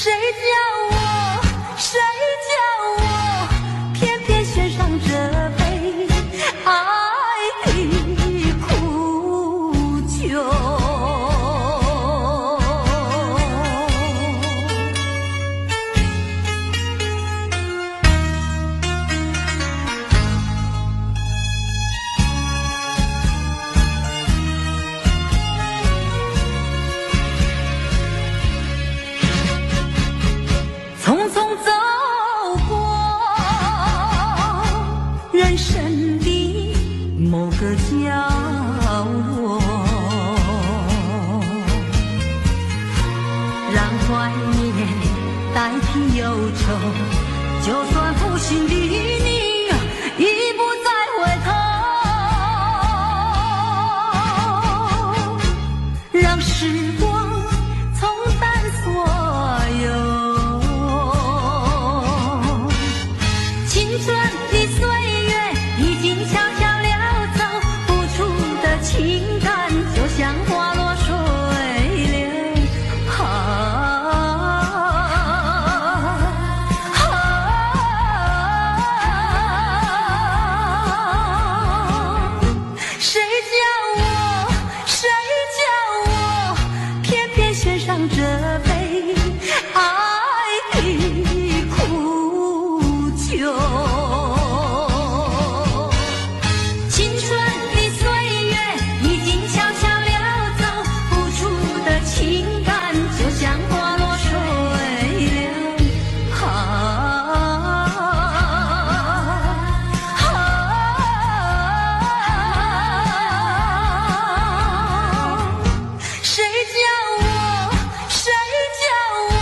谁叫我，谁叫我，偏偏选上这杯爱的苦酒。匆匆走过人生的某个角落，让怀念代替忧愁，就算负心的你已不再回头，让时光冲淡所有。青春的岁月已经悄悄溜走，付出的情感就像花落水流。谁叫我，谁叫我，偏偏选上这杯爱的苦酒。青春的岁月已经悄悄溜走，付出的情感就像花落水流。谁叫我，谁叫我，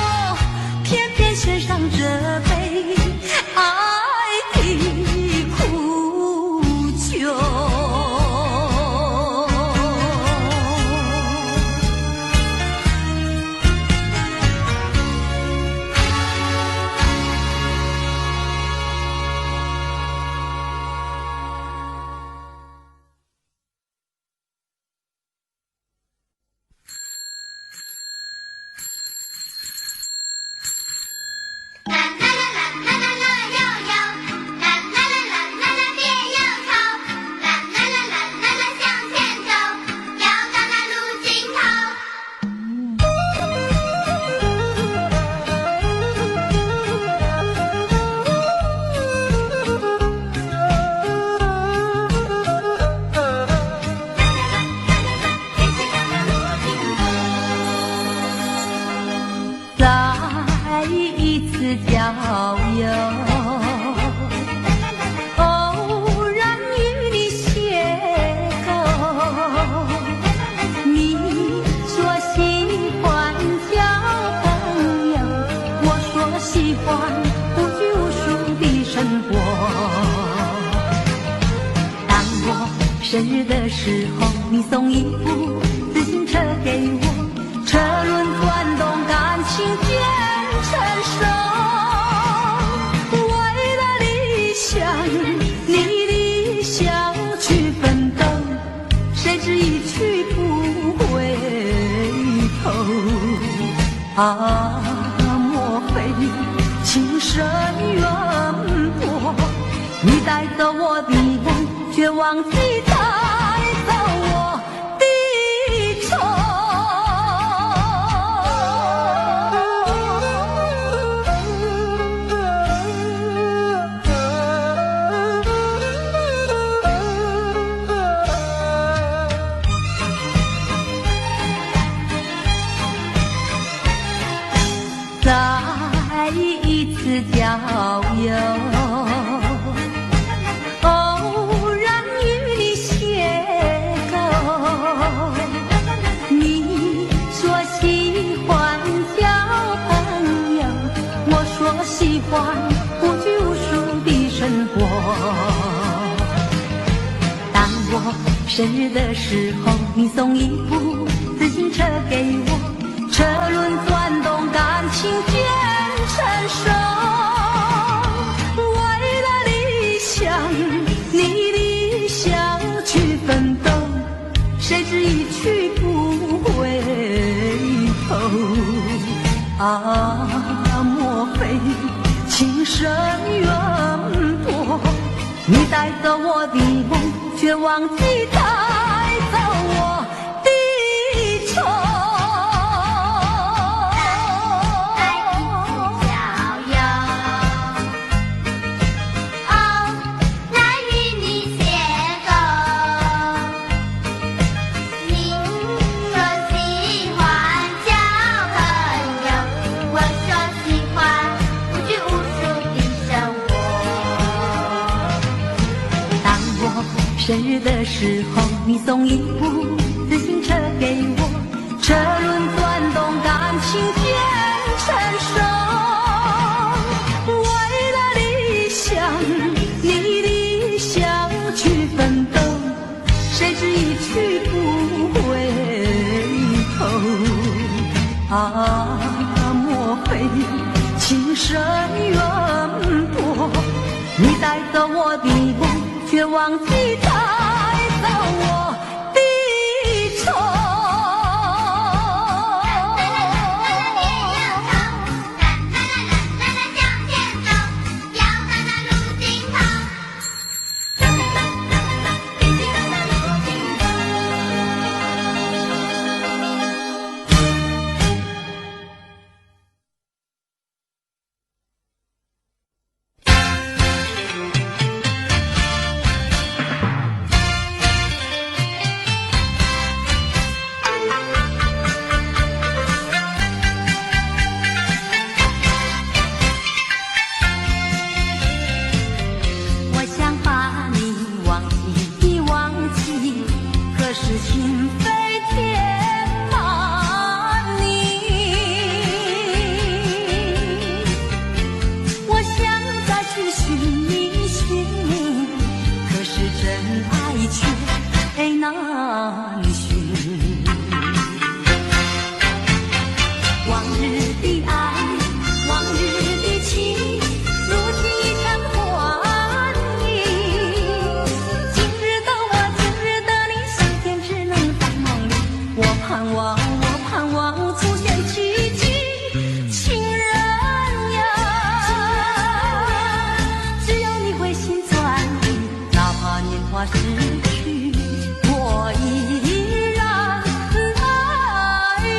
偏偏选上这杯爱的苦酒。啦啦啦啦啦啦悠悠，啦啦啦啦啦啦别忧愁，啦啦啦啦啦啦向前走，要到那路尽头。再一次郊游，偶然与你邂逅，你说喜欢交朋友，我说喜欢无拘无束的生活。当我生日的时候，你送一部自行车给我，车轮转动，感情渐成熟。为了理想，你理想去奋斗，谁知一去不回头。莫非情深缘薄？你带走我的梦，却忘记带走我的愁。再一次郊游，偶然与你邂逅，你说喜欢交朋友，我说喜欢无拘无束的生活。当我生日的时候，你送一部自行车给我，车轮转动，感情渐成熟。为了理想，你理想去奋斗，谁知一去不回头。深远多。你带走我的梦，却忘记带走我的愁。生日的时候，你送一部自行车给我，车轮转动，感情渐成熟。为了理想，你理想去奋斗，谁知一去不回头。啊，莫非情深缘薄？你带走我的梦，却忘记带走我的愁。心飞填满你，我想再去寻觅寻觅，可是真爱却难寻。往日的爱，往日的情，如今已成幻影。今日的我，今日的你，相见只能在梦里。我盼望出现奇迹，情人呀，只要你回心转意，哪怕年华逝去，我依然爱你。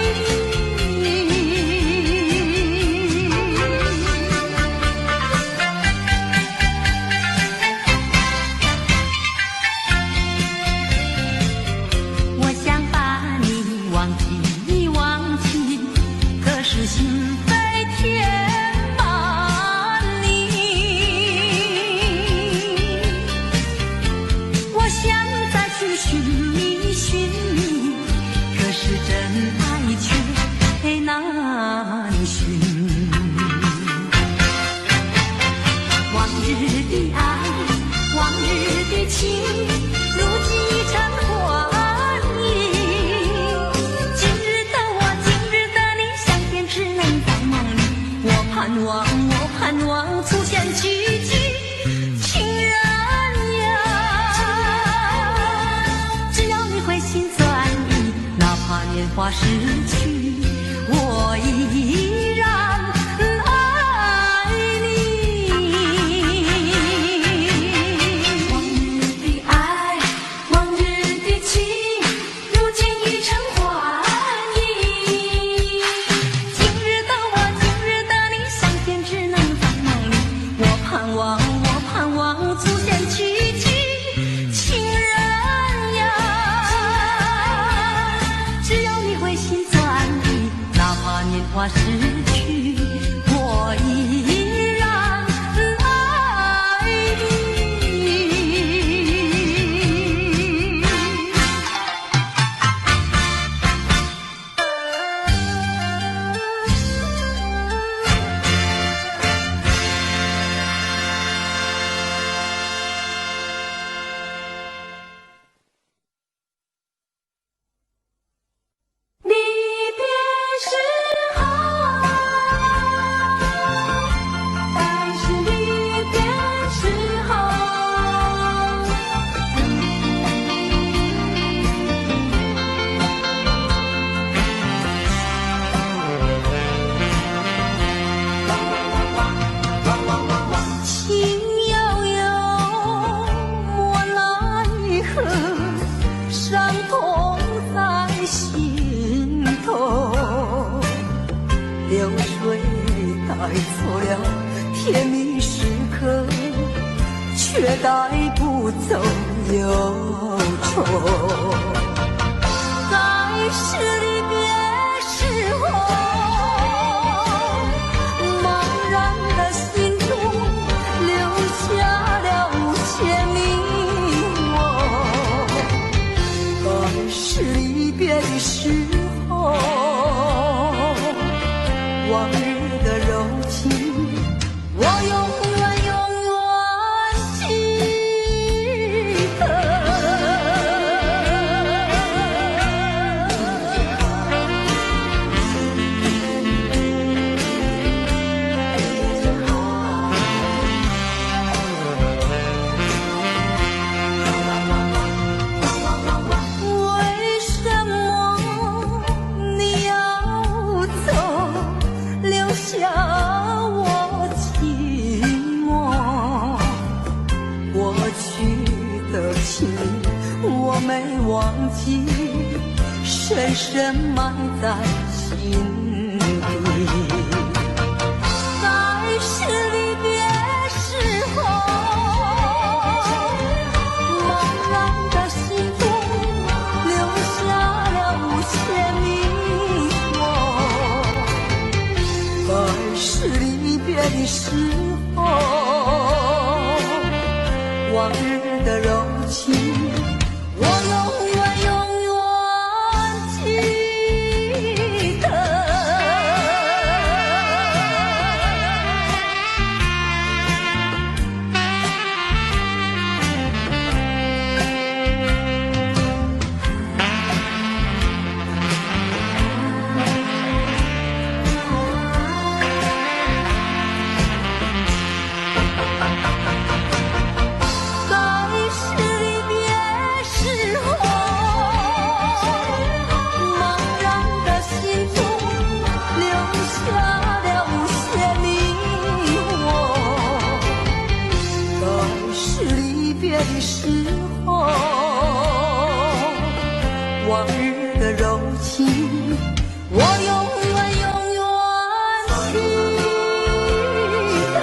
我想把你忘记，可是心飞填满你。我想再去寻觅寻觅，可是真爱却难寻。往日的爱，往日的情，如今已成幻影。今日的我，今日的你，相见只能在梦里。我盼望出现奇迹，情人呀，只要你回心转意，哪怕年华逝去，我依然爱你。往日的爱，往日的情，如今已成幻影。今日的我，今日的你，相见只能在梦里。我盼望出现奇迹，情人呀，只要你回心转意，哪怕年华逝去，错了甜蜜时刻，却带不走忧愁。在是离别时候，茫然的心中留下了无限迷惘。在是离别的时候，往日的柔情，我永远记得。为什么你要走，留下我寂寞？过去的情我没忘记，深深埋在心底。在是离别时候，茫然的心中留下了无限迷惑。在是离别的时候，往日的柔情，我永远记得。在是离别时候，茫然的心中留下了无限迷惑。在是离别的时候，往日的柔情，我永远记得。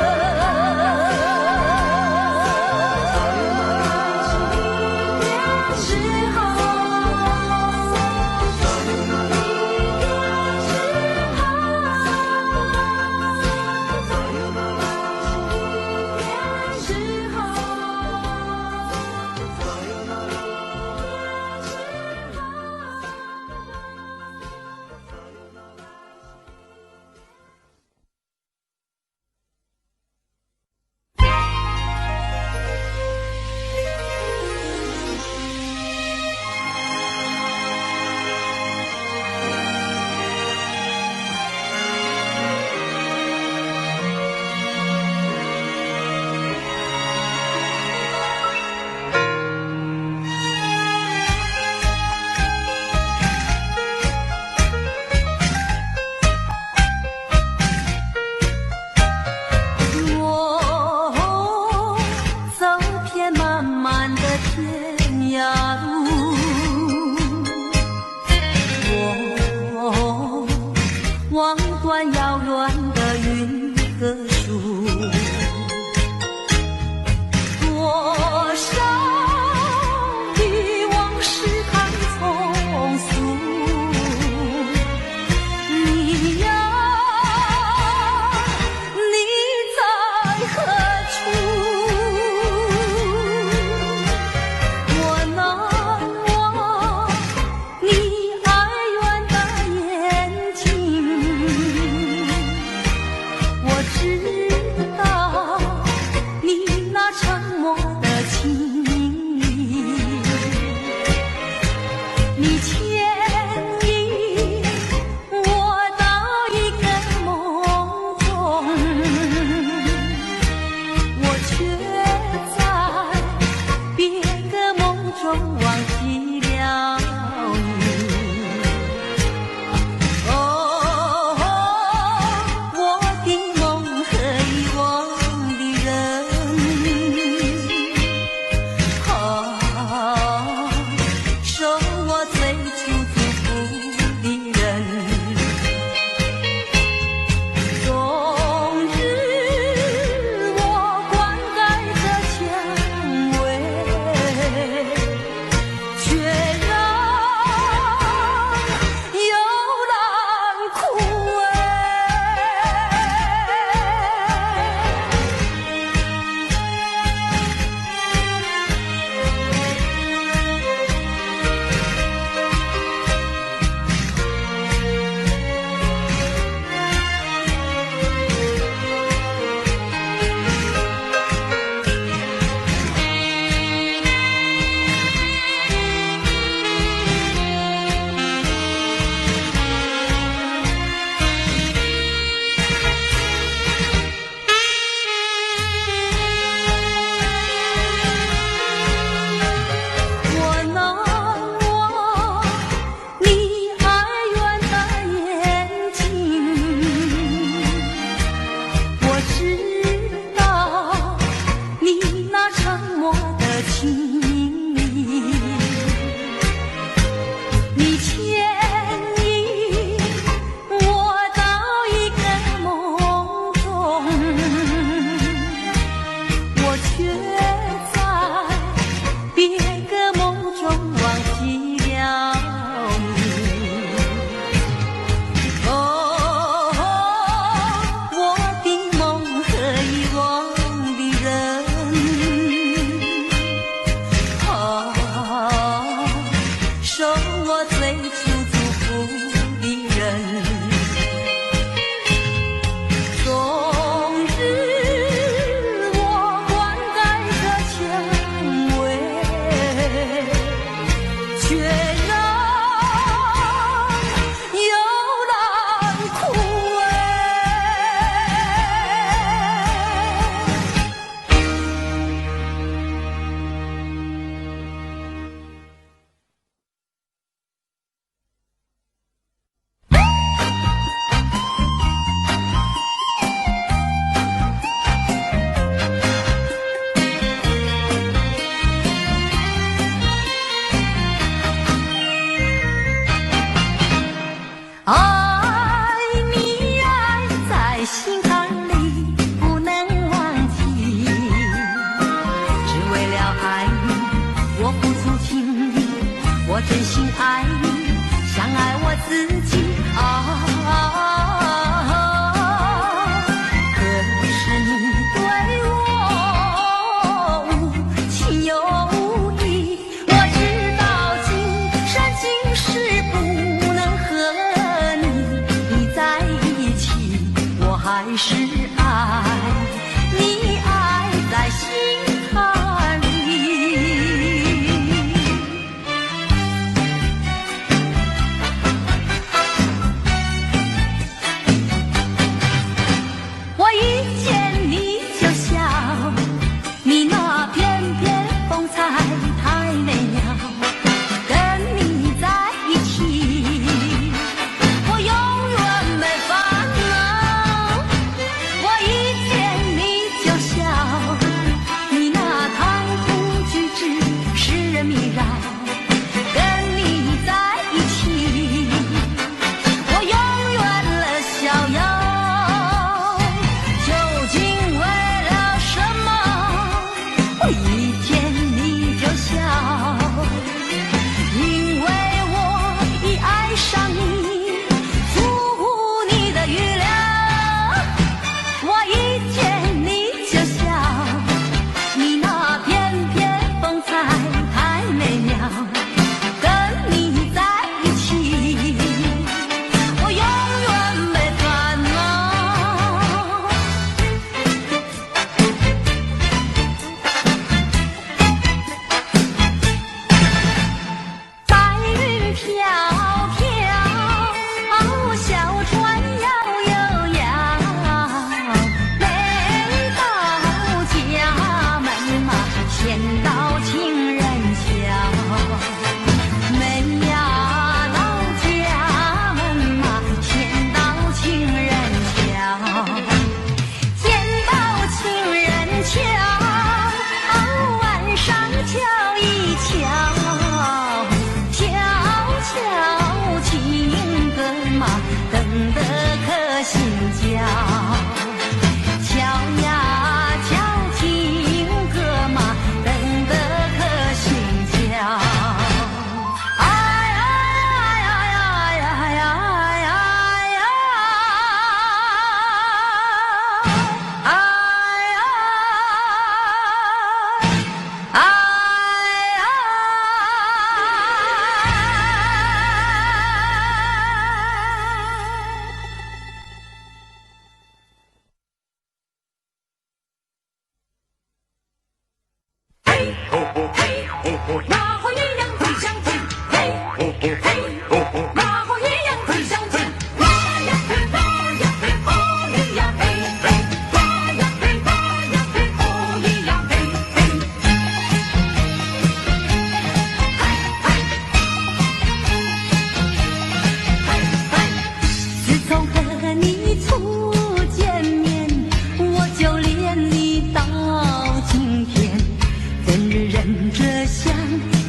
晚上瞧一瞧，悄悄情歌嘛，等得可心焦。瞧呀瞧情歌嘛，等得可心焦。哎呀呀呀呀呀呀呀！哎呀！哎呀！嘿吼吼嘿吼吼，马虎一样飞上天。嘿吼吼嘿吼吼，马虎一样飞上天。哇呀嘿哇呀嘿哦咿呀嘿嘿，哇呀嘿哇呀嘿哦咿呀嘿嘿。自从和你初见面，我就恋你到今天，怎日忍着想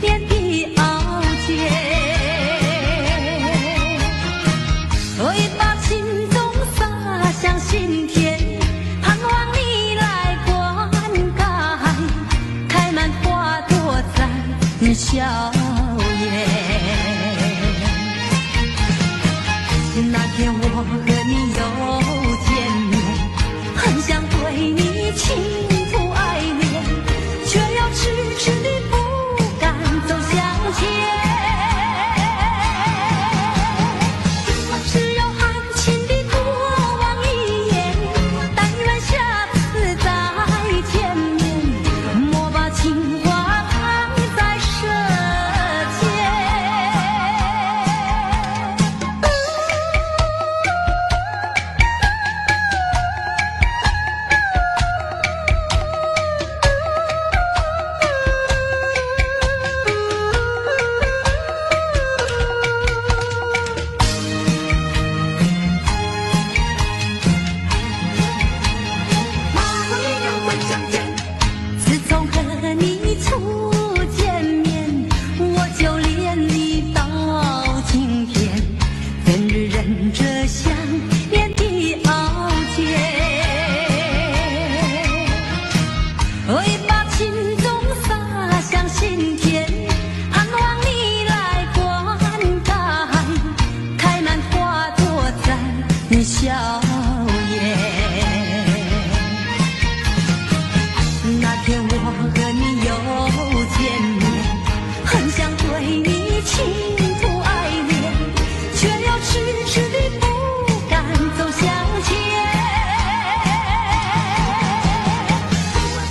念的熬煎，会把情衷洒向心田，盼望你来灌溉，开满花朵在笑颜。那天我和你又见面，很想对你倾吐爱恋，却又迟迟地不敢走向前。只有含情地多望一眼，但愿下次再见面，莫把情话藏在舌尖。马虎一样飞上天。自从和你初见面，我就恋你到今天，怎日忍着想念的熬煎，会把情衷洒向心田，盼望你来灌溉，开满花朵在笑颜。那天我和你又见面，很想对你倾吐爱恋，却又迟迟地不敢走向前。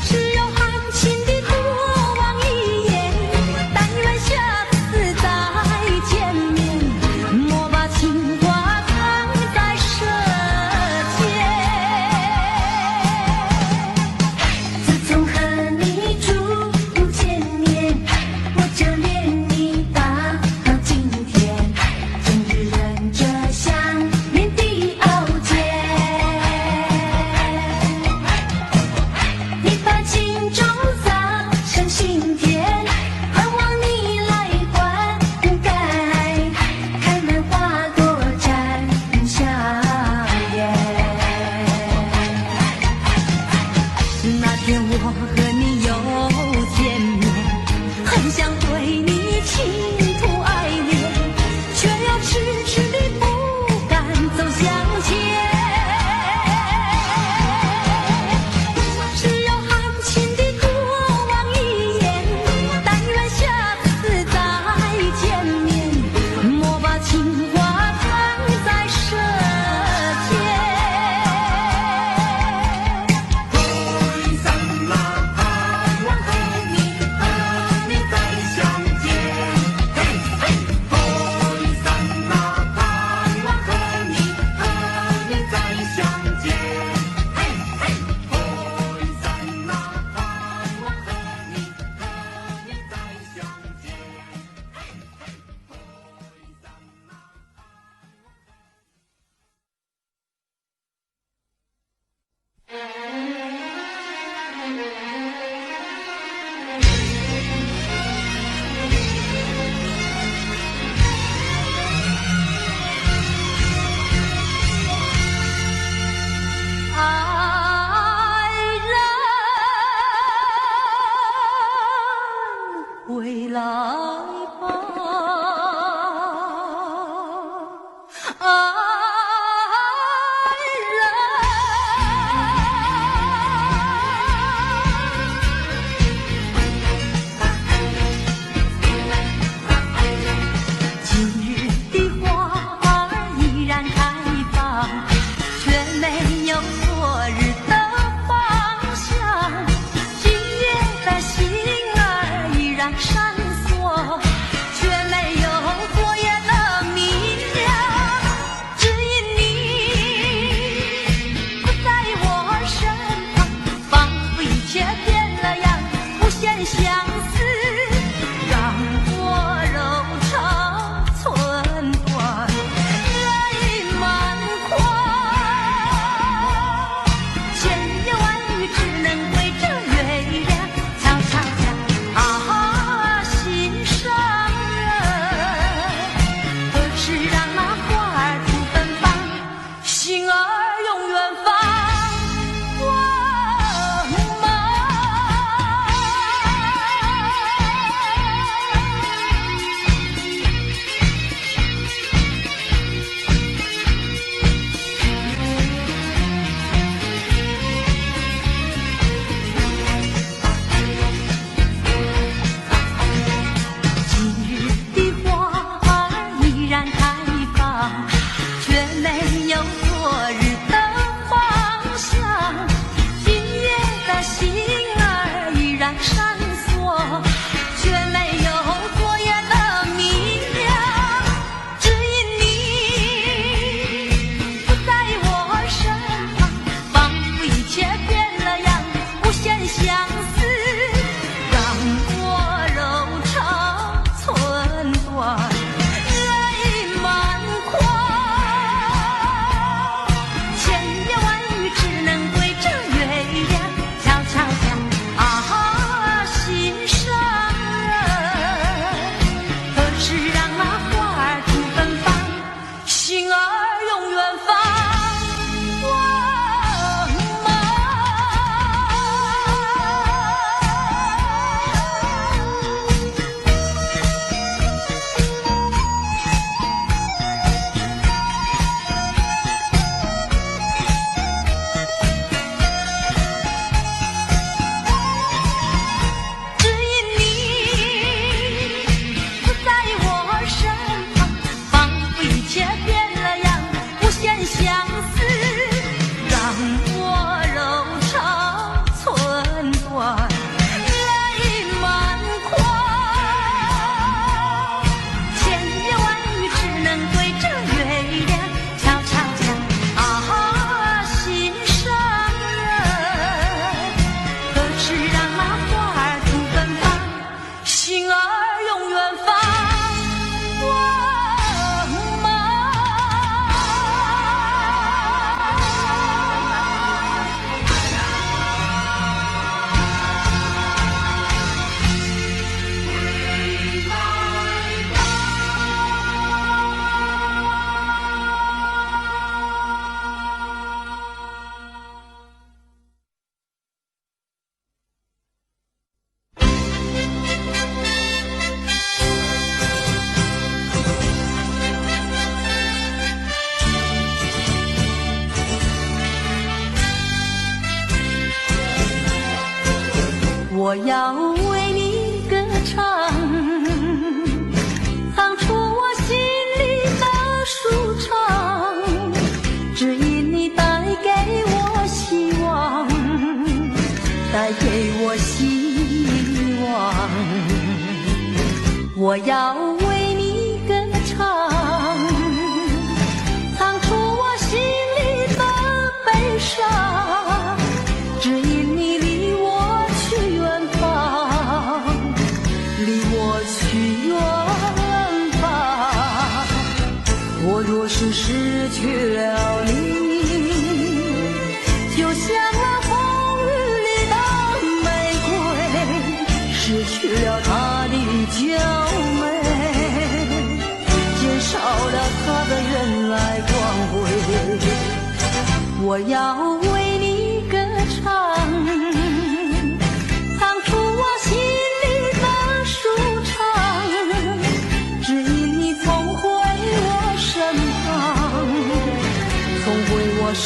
只有含情地多望一眼，但愿下次再见面，莫把情话藏在舌尖。自从和你初见面，我就恋你到今天，整日忍着想念的熬煎。你把情衷洒向心田，盼望你来灌溉，开满花朵绽笑颜。那天我和你又见面，很想对你倾吐爱恋，却又迟迟地不敢走向前。只有含情地多望一眼，但愿下次再见面，莫把情话藏在舌尖。灰山啦，我要为你歌唱，唱出我心里的舒畅，只因你带给我希望，带给我希望。我要为你歌唱，唱出我心里的悲伤，只因你离我去远方，离我去远方。我若是失去了你，就像那风雨里的玫瑰，失去了它的娇美，减少了它的原来光辉。我要为你歌唱，唱出我心里的舒畅，只因你重回我身旁，重回我身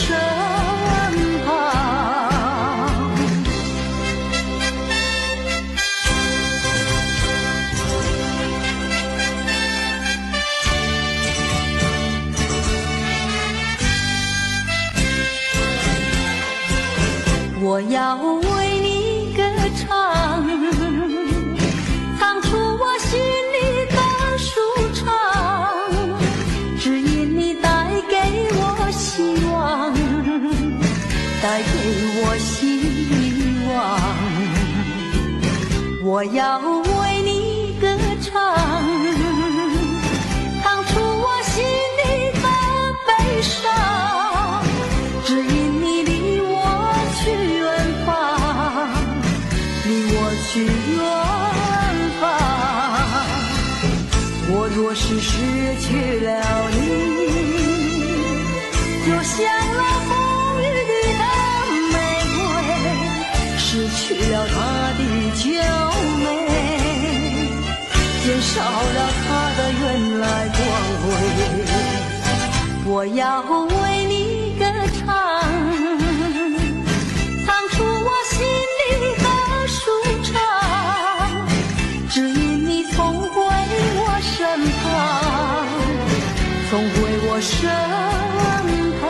旁。我要为你歌唱，唱出我心里的舒畅，只因你带给我希望，带给我希望。我要为你歌唱，唱出我心里的悲伤，只因你离我去远方，离我去远方。我若是失去了你，就像那风雨里的玫瑰，失去了它的娇美，减少了它的原来光辉。我要为你歌唱，唱出我心里的舒畅，只因你重回我身旁，重回我身旁。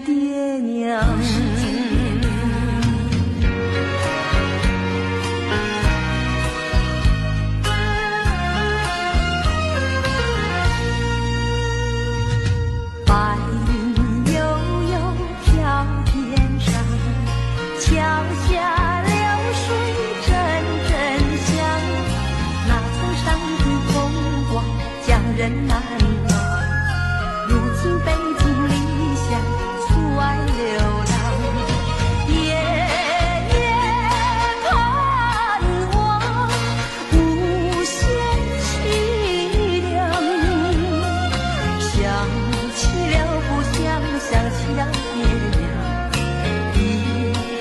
爹娘，白云悠悠飘天上，桥下流水阵阵响，那层山的风光叫人难忘。如今北京理想出外流浪，夜夜盼望无限凄凉。想起了故乡，想起了爹娘，一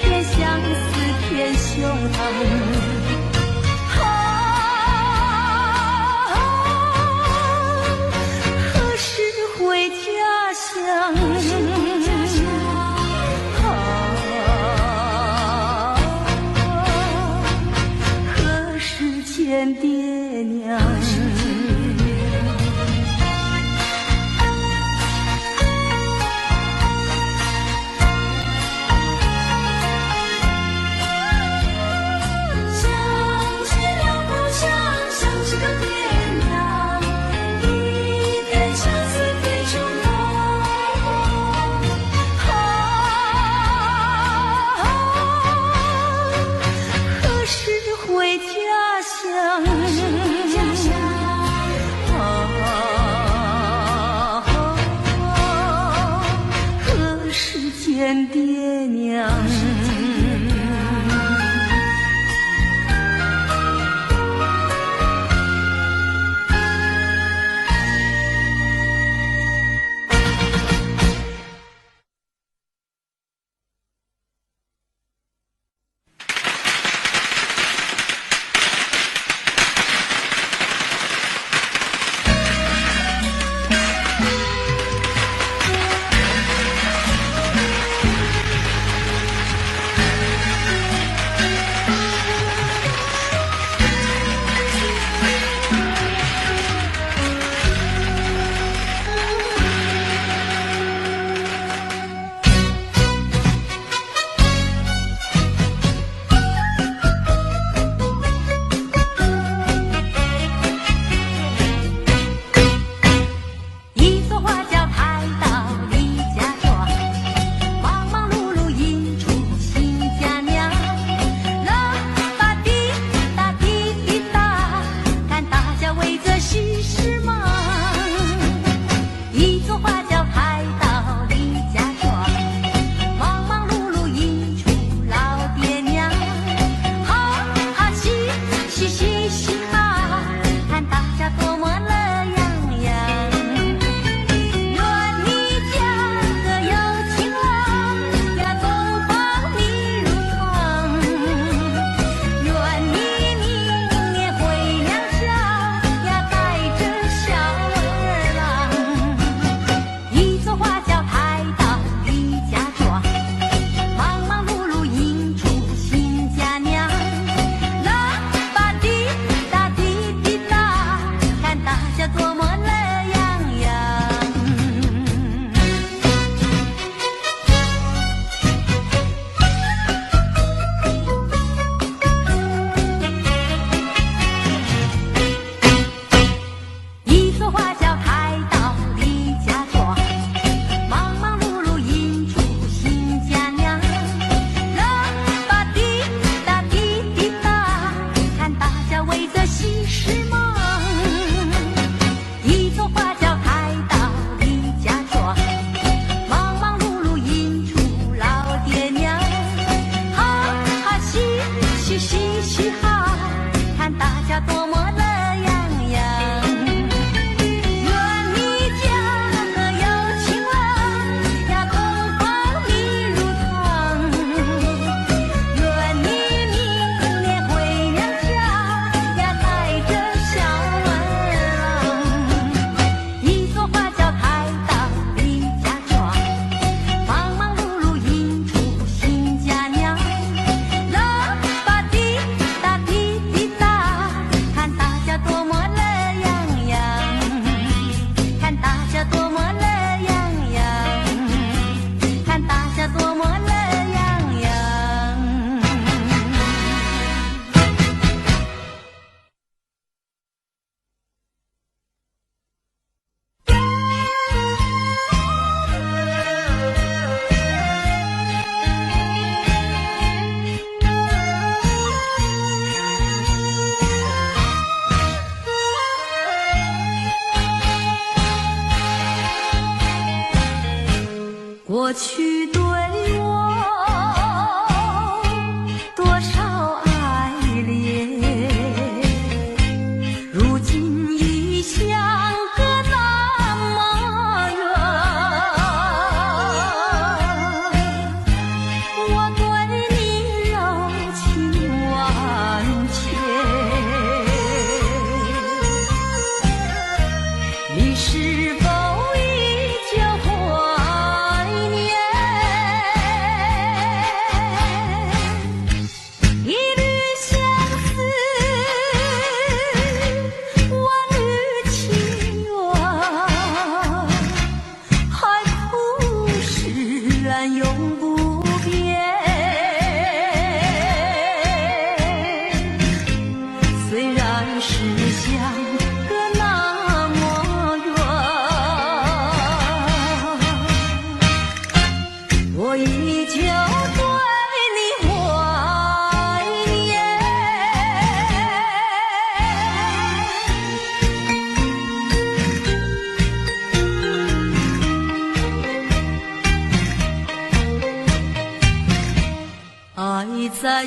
片相思填胸膛。见爹娘。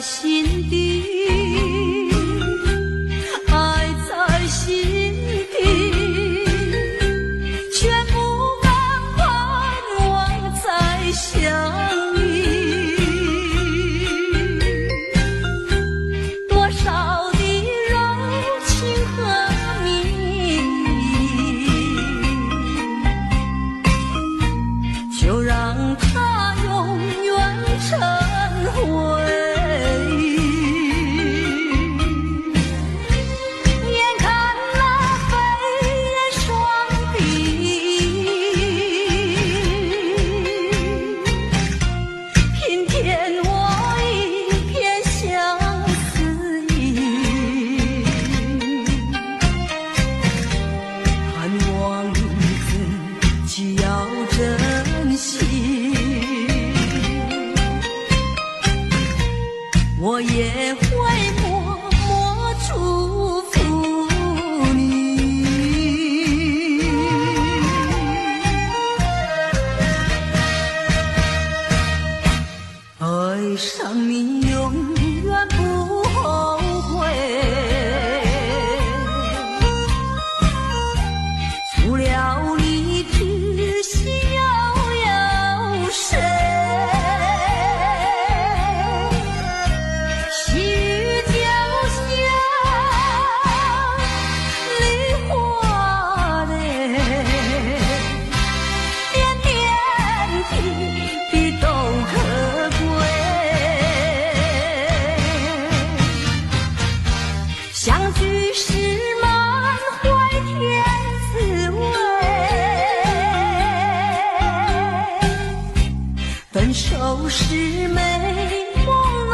心底，爱在心底，却不敢盼望再相遇。多少的柔情和蜜意，就让它永远成回忆。眼看那飞燕双臂，平添我一片相思意。盼望自己要珍惜，我也会默默祝福你。爱上你永远不后悔，除了你只需要有谁？细雨就像梨花泪，点点滴滴都可贵。相聚时满怀甜滋味，分手时美梦难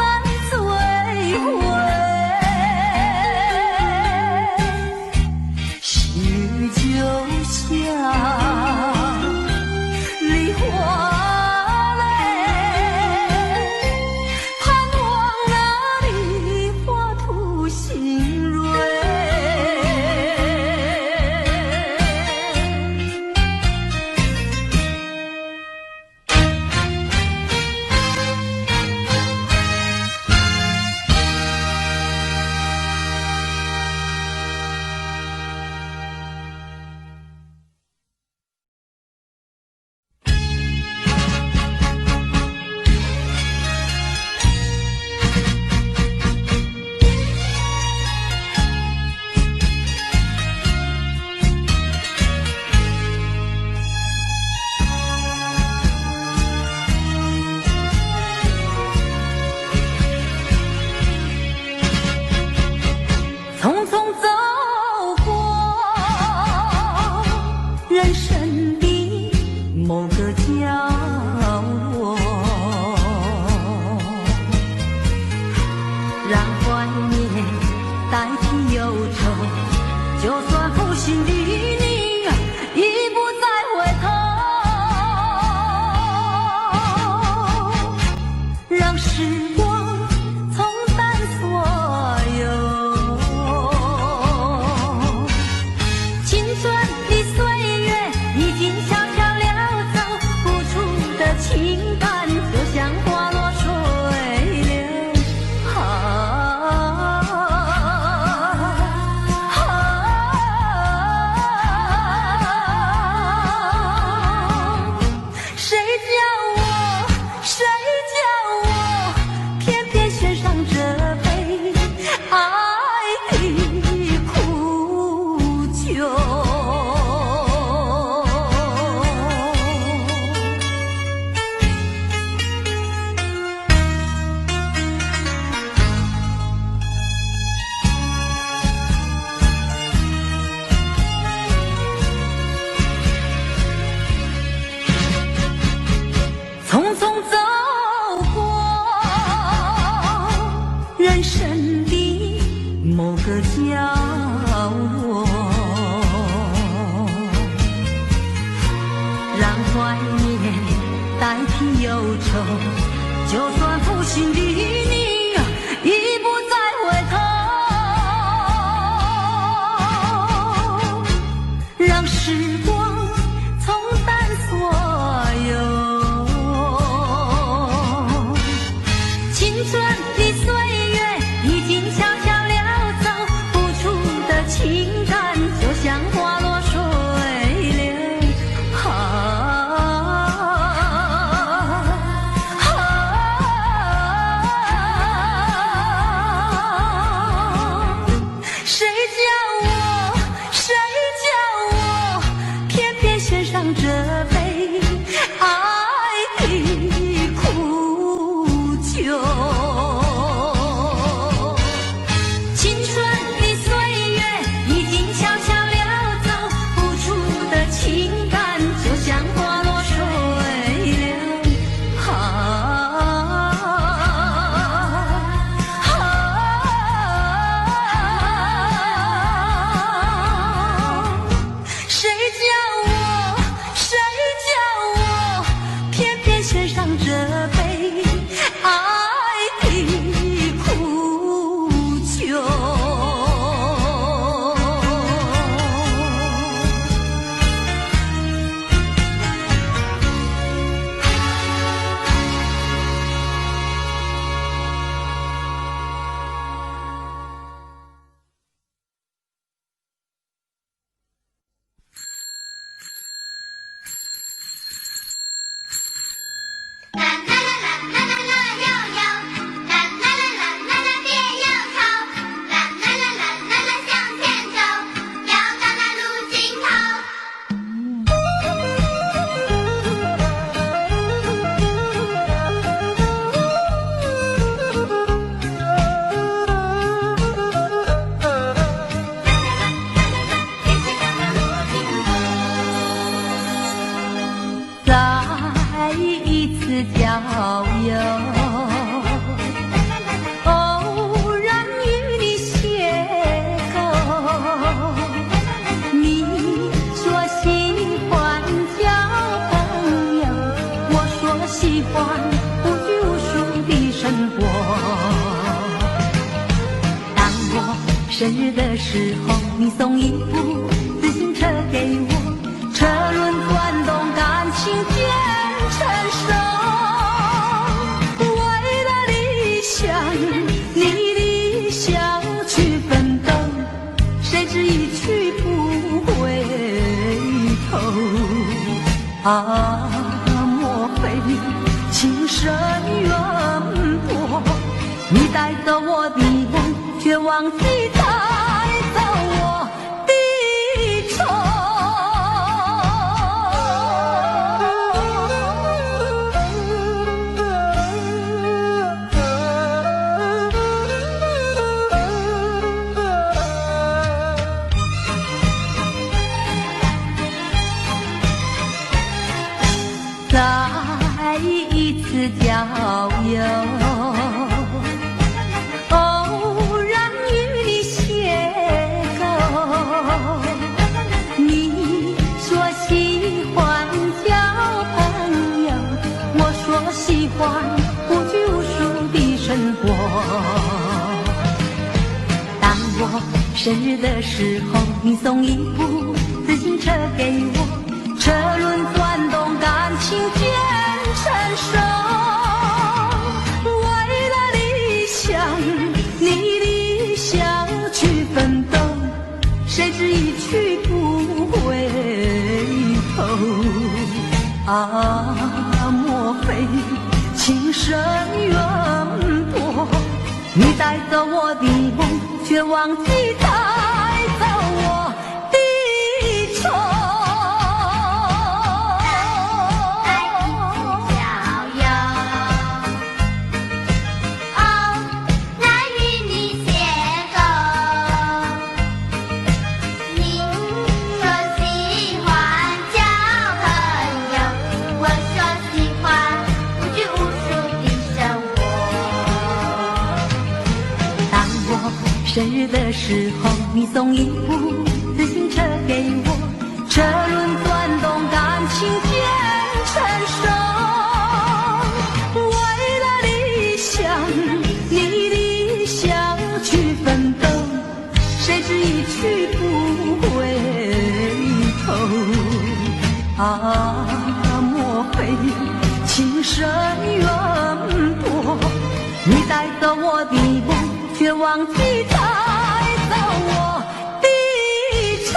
追回。细雨就像梨花泪，盼望那梨花吐新蕊。匆匆走过人生的某个角落，让怀念代替忧愁，就算负心的你已不再回头，让时光冲淡所有。青春的岁月已经悄悄溜走，付出的情感就像花落水流。谁叫我偏偏选上这杯爱的苦酒？匆匆走过人生的某个角落，让怀念代替忧愁，就算负心的你已不再回头，让时光冲淡所有。青春的岁生日的时候，你送一部自行车给我，车轮转动，感情渐成熟。为了理想，你理想去奋斗，谁知一去不回头。啊，莫非情深缘薄？你带走我的梦，却忘记带走我的愁。再一次郊游，偶然与你邂逅。你说喜欢交朋友，我说喜欢无拘无束的生活。当我生日的时候，你送一部自行车给我，车轮转动，感情渐成熟。为了理想，你理想去奋斗，谁知一去不回头。啊，莫非情深缘薄？你带走我的梦，却忘记带走我的愁。生日的时候，你送一部自行车给我，车轮转动，感情渐成熟。为了理想，你理想去奋斗，谁知一去不回头。啊，莫非情深缘薄？你带走我的梦，却忘记带走我的愁。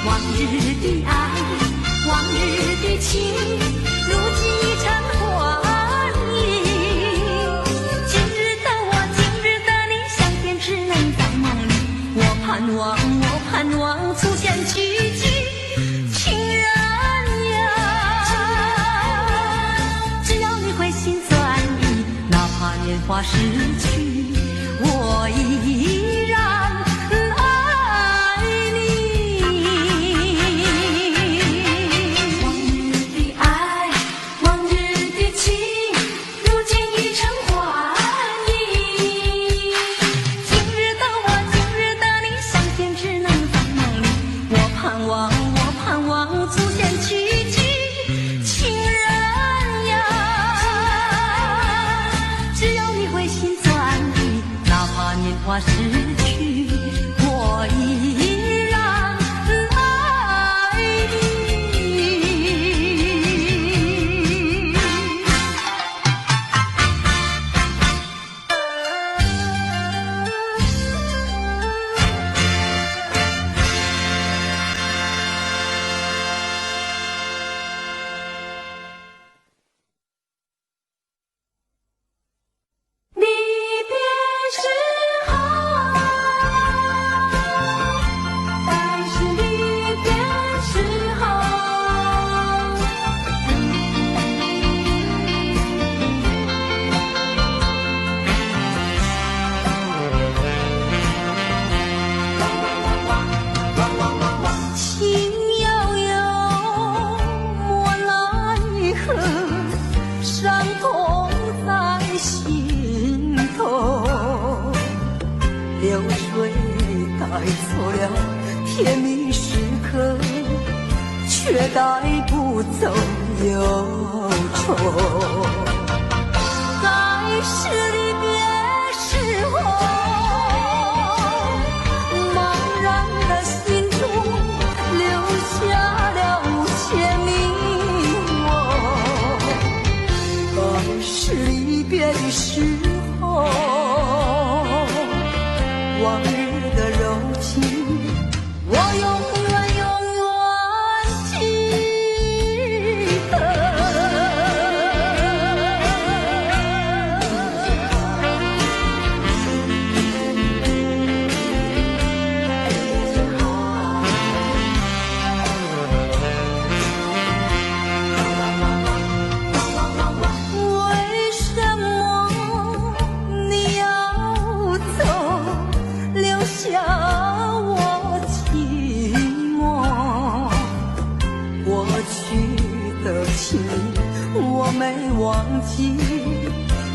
往日的爱，往日的情，如今已我盼望出现奇迹，情人呀，只要你回心转意，哪怕年华逝去，我依然爱你。往日的爱，往日的情，如今已成幻影。今日的我，今日的你，相见只能在梦里。我盼望出现奇迹，情人呀，只要你回心转意，哪怕年华逝去，我依然爱你。离别时候，但是离别时候，情悠悠，莫奈何，伤痛在心头，流水带走了甜蜜时刻，却带不走忧愁。该是离别时候，茫然的心中留下了无限迷惘。该是离别的时候，往日的柔情，我永远记得。为什么你要走，留下我寂寞？过去的情我没忘记，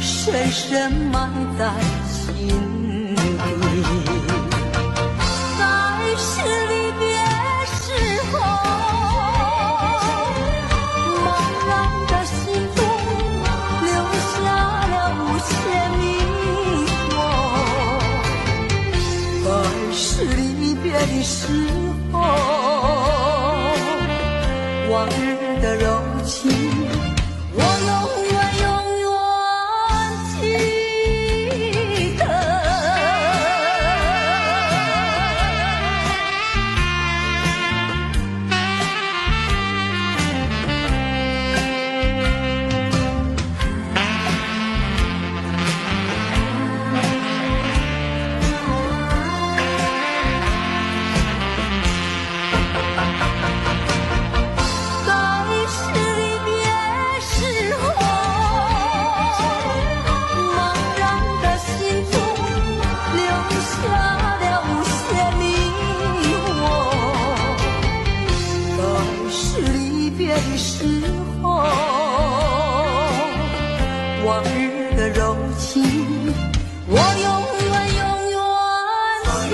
深深埋在心底。该是离别时候，茫然的心中留下了无限迷惑。该是离别的时候，往日的柔情，我永远记得。该是离别时候，茫然的心中留下了无限迷惑。该是离别的时候，往日的柔情，我永远记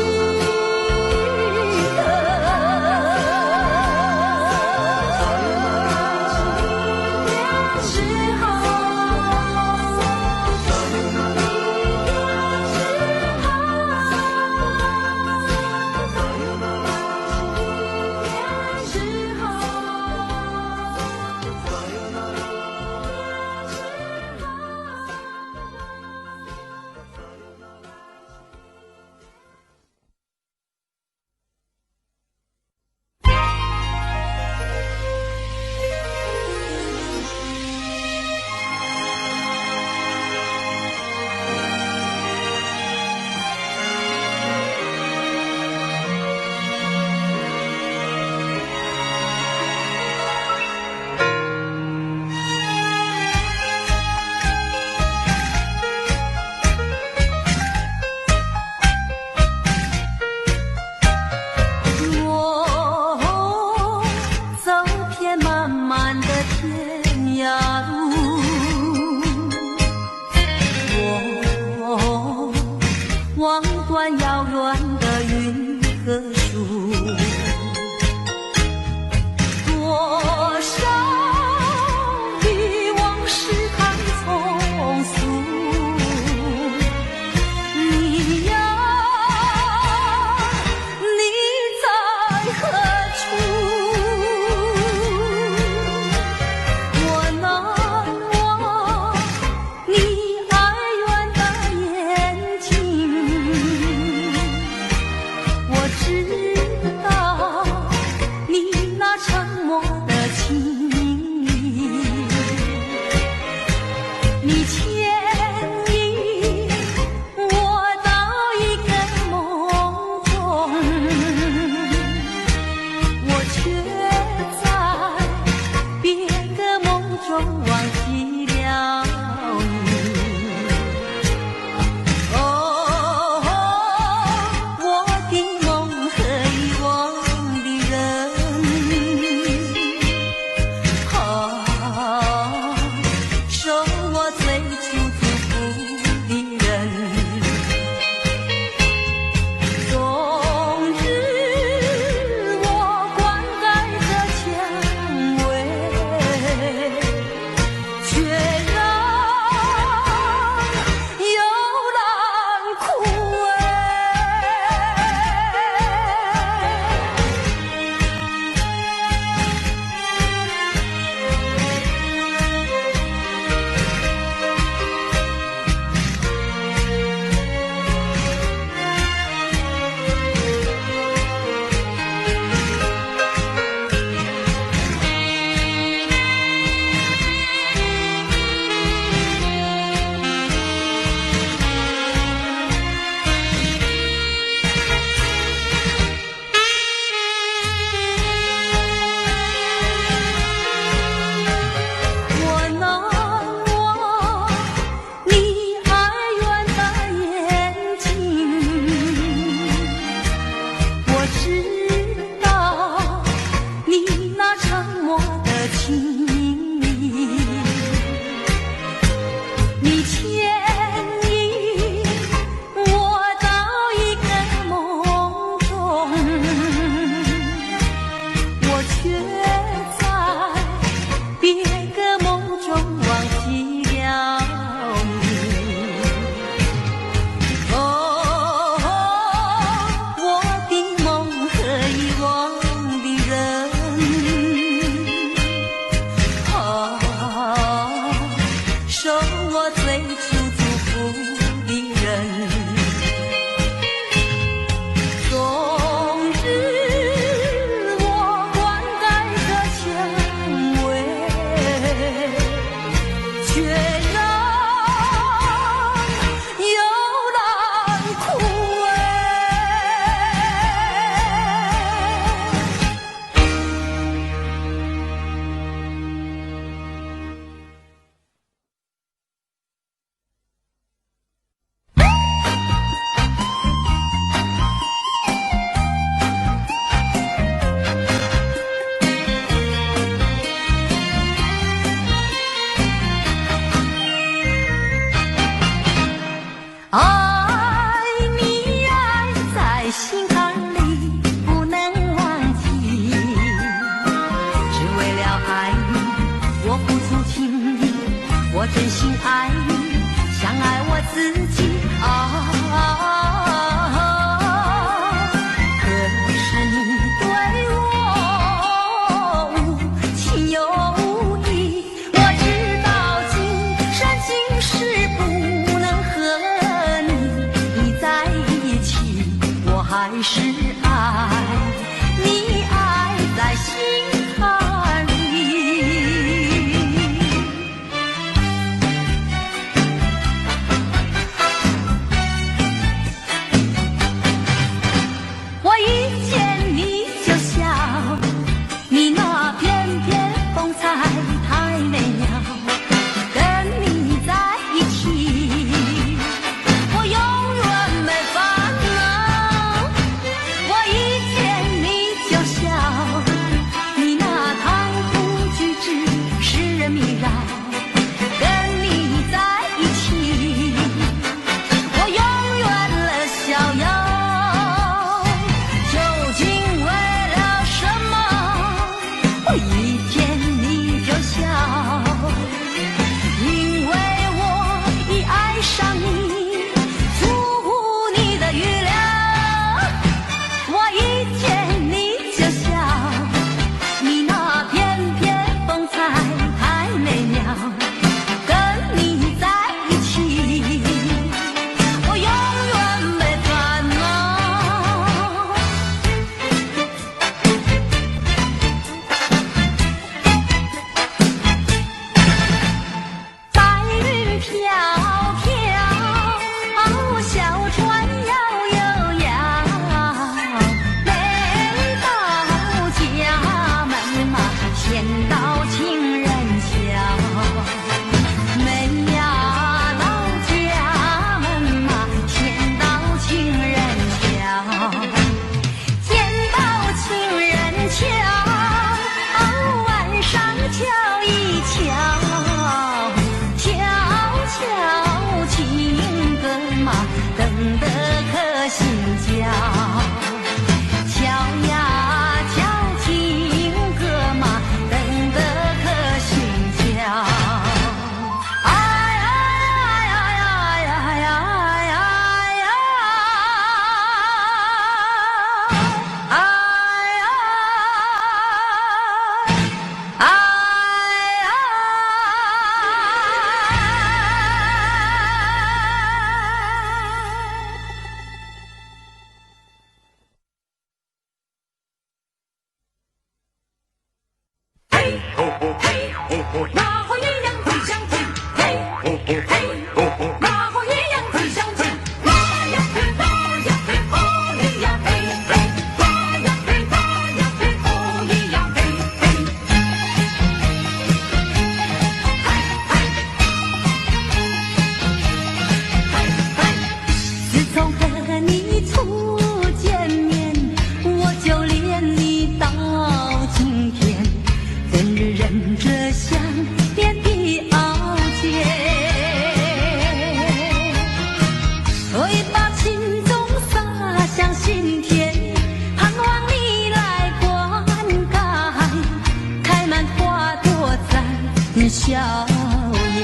得。漫的天涯路，我望断遥远的云和树，多少的往事太匆促，你呀，你在何处？我难忘你哀怨的眼睛，我知道你那沉默的情意，你牵引我到一个梦中，我却在别个梦中忘记了你。哦，我的梦和遗忘的人，受我最初祝福的人，终日我灌溉着蔷薇，却让幽兰枯萎。我难忘你哀怨的眼睛，我知道你那沉默的情意，你牵引我到一个梦中，我却在别个梦中忘记了你。哦，我的梦和遗忘的人，受我最初祝福的人，终日我灌溉着蔷薇，却让幽兰枯萎。爱你爱在心坎里不能忘记，只为了爱你，我付出情意，我真心爱你，像爱我自己。可是你对我无情有无义，我知道今生今世不能和你在一起，我还是爱你，爱在心坎里。年的傲杰，会把情衷洒向心田，盼望你来灌溉，开满花朵在笑颜。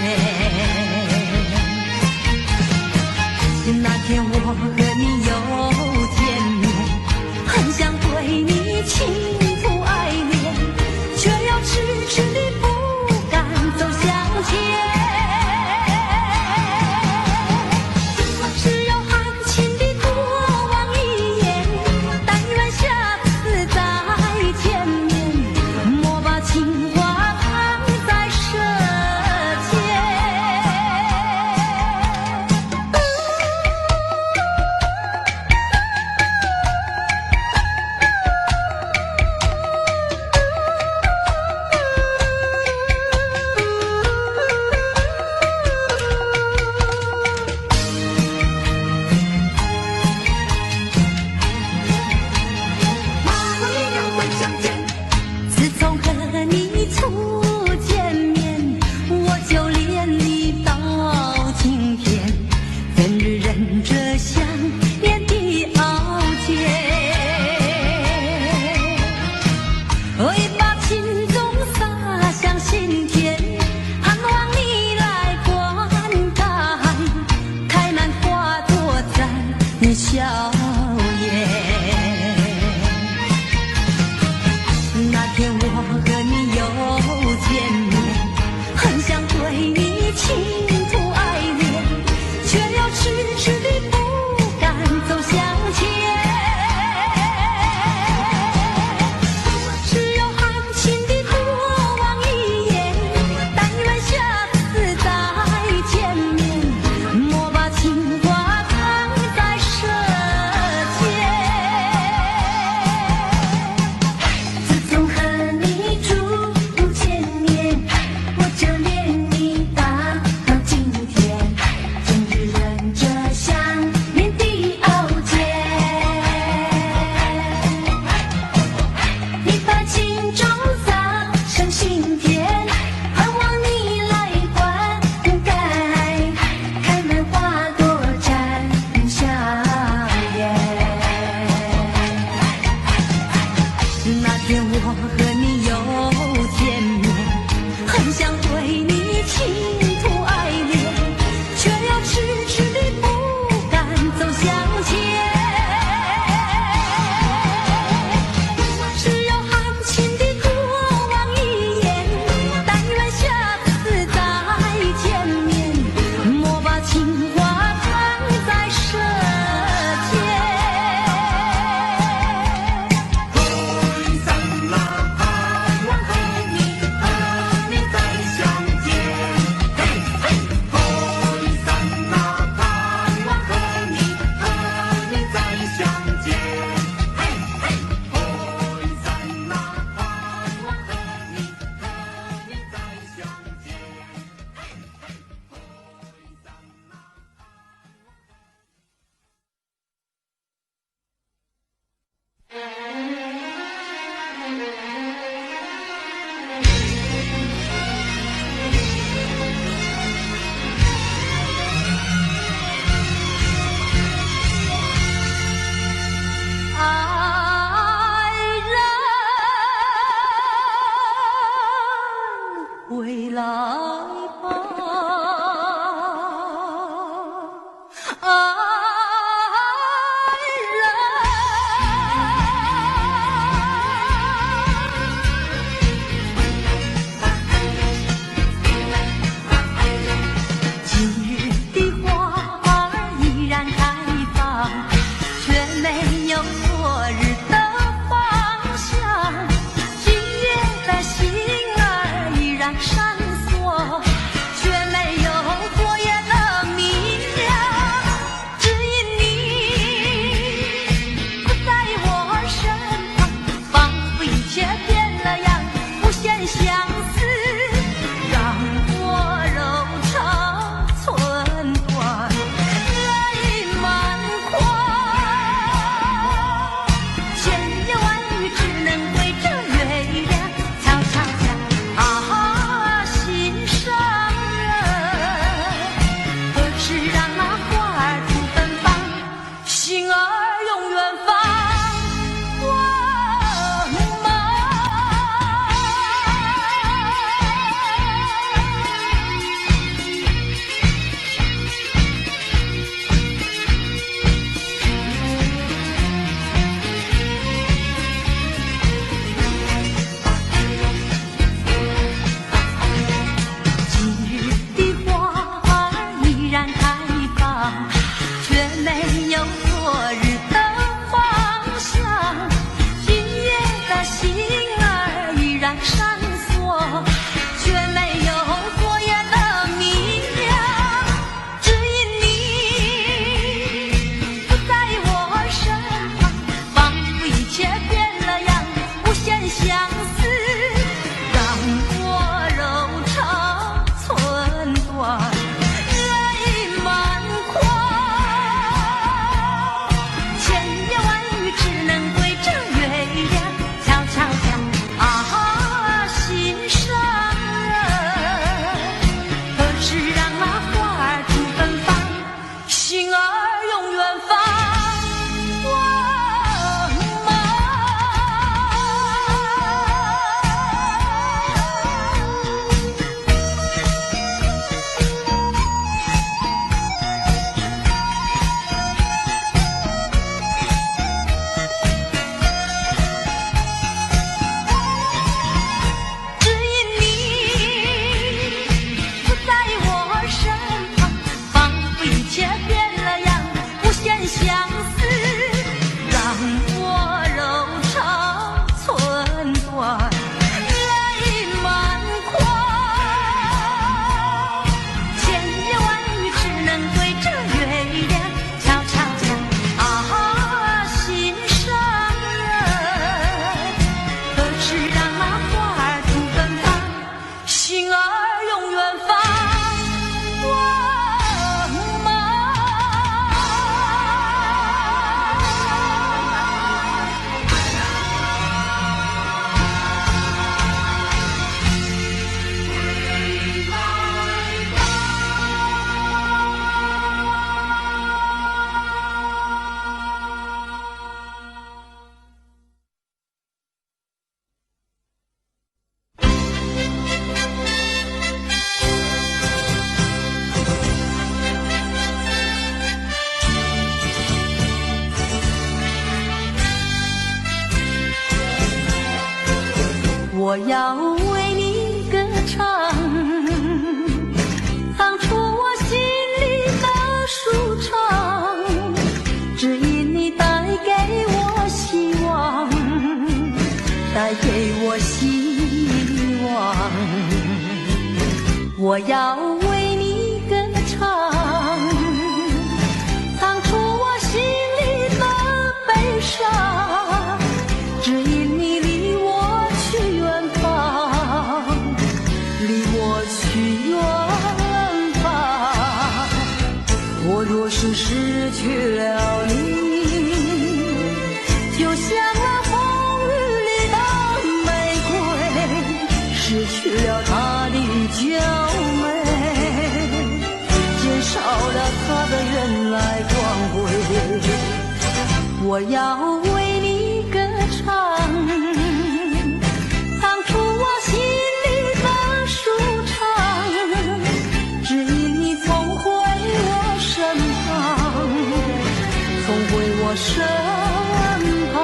那天我和你又见面，很想对你倾吐爱恋，却又迟迟地不敢走向前。只有含情地多望一眼，但愿下次再见面，莫把情话藏在舌尖。自从和你初见面，我就恋你到今天，人日忍着想念的傲杰，会把情衷洒向心田，盼望你来灌溉，开满花朵在笑颜。那天我和你又见面，很想对你倾吐爱恋，却又迟迟地不敢走向前。只有含情地多望一眼，但愿下次再见面，莫把情话藏在舌尖。自从和你初见面，我就恋你到今天，真日忍着想念的傲杰。你把情衷洒向心田，盼望你来灌溉，开满花朵绽笑颜。那天我和你又见面，很想对你倾吐爱恋，却又迟迟地不敢走向前。只有含情地多望一眼，但愿下次再见面，莫把情话藏在舌尖。爱人回来吧，爱人。今日的花儿依然开放，却没有昨日的芳香。今夜的星儿依然闪烁，却没要为你歌唱，唱出我心里的舒畅，只因你带给我希望，带给我希望。我要为你歌唱，唱出我心里的悲伤，只因你离我去远方，离我去远方。我若是失去了你，就像那风雨里的玫瑰，失去了它的娇美，减少了它的原来光辉。我要为你歌唱，唱出我心里的舒畅，只因你重回我身旁，重回我身旁。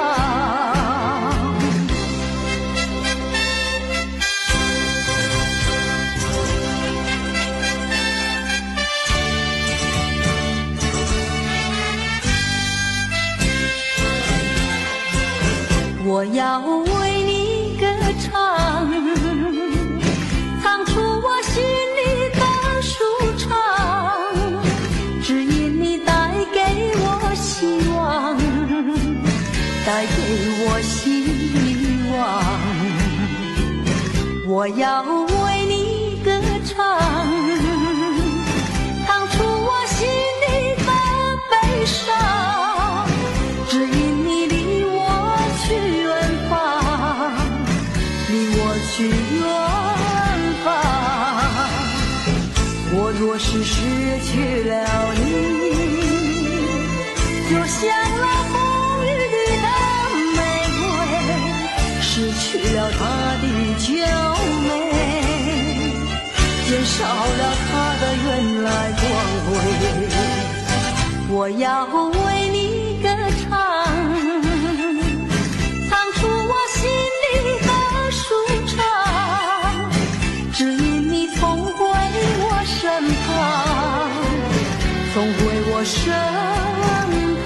我要为你歌唱，唱出我心里的舒畅，只因你带给我希望，带给我希望。我要为你歌唱，唱出我心里的悲伤，只因你离我去远方，离我去远方。我若是失去了你，就像那风雨里的玫瑰，失去了它的娇美，减少了它的原来光辉。我要为你歌唱，唱出我心里的舒畅，只因你重回我身旁，重回我身旁。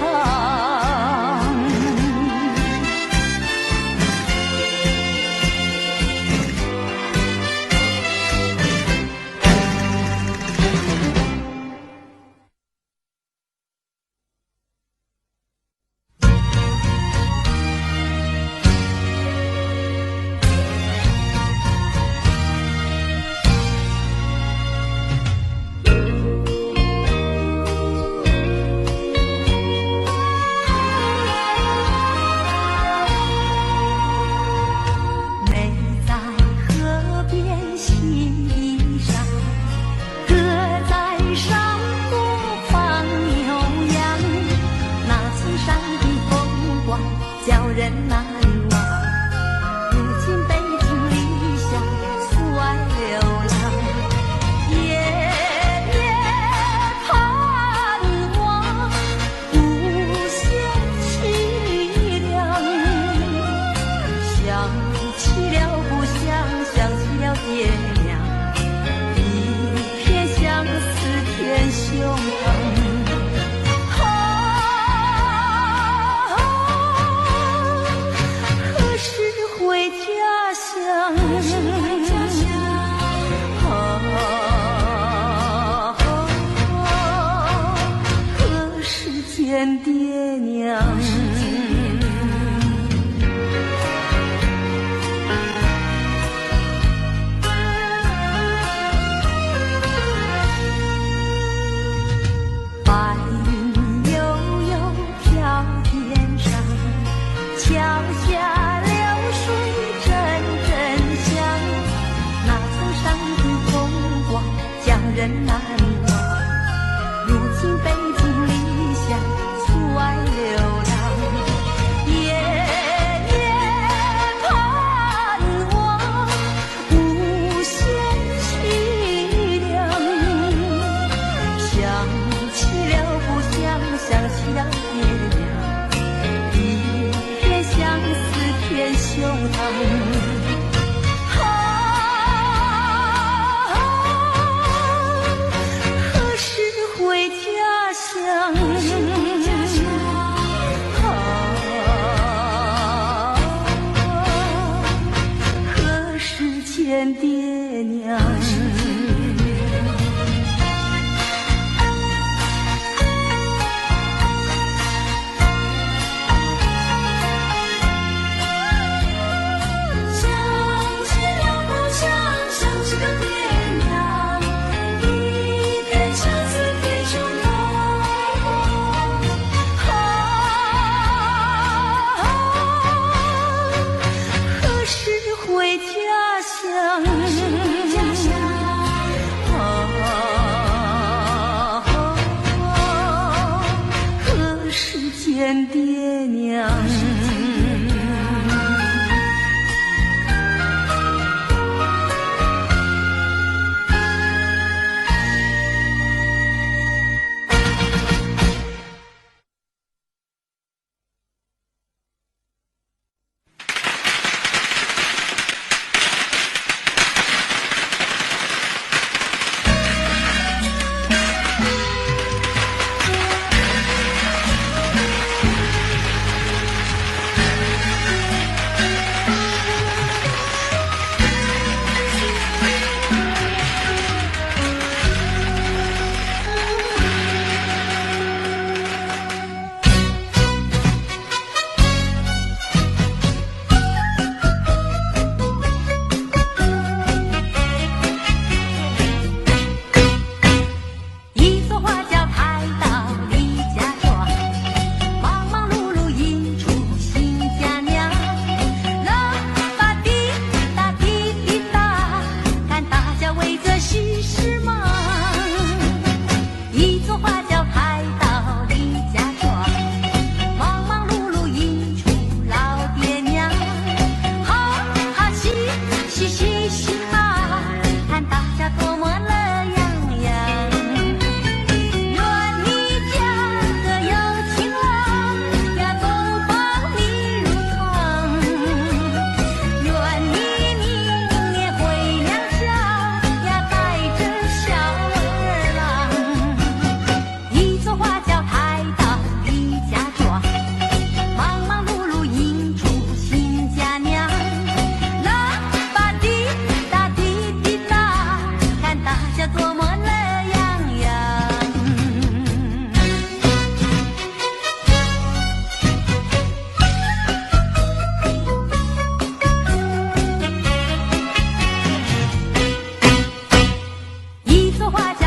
花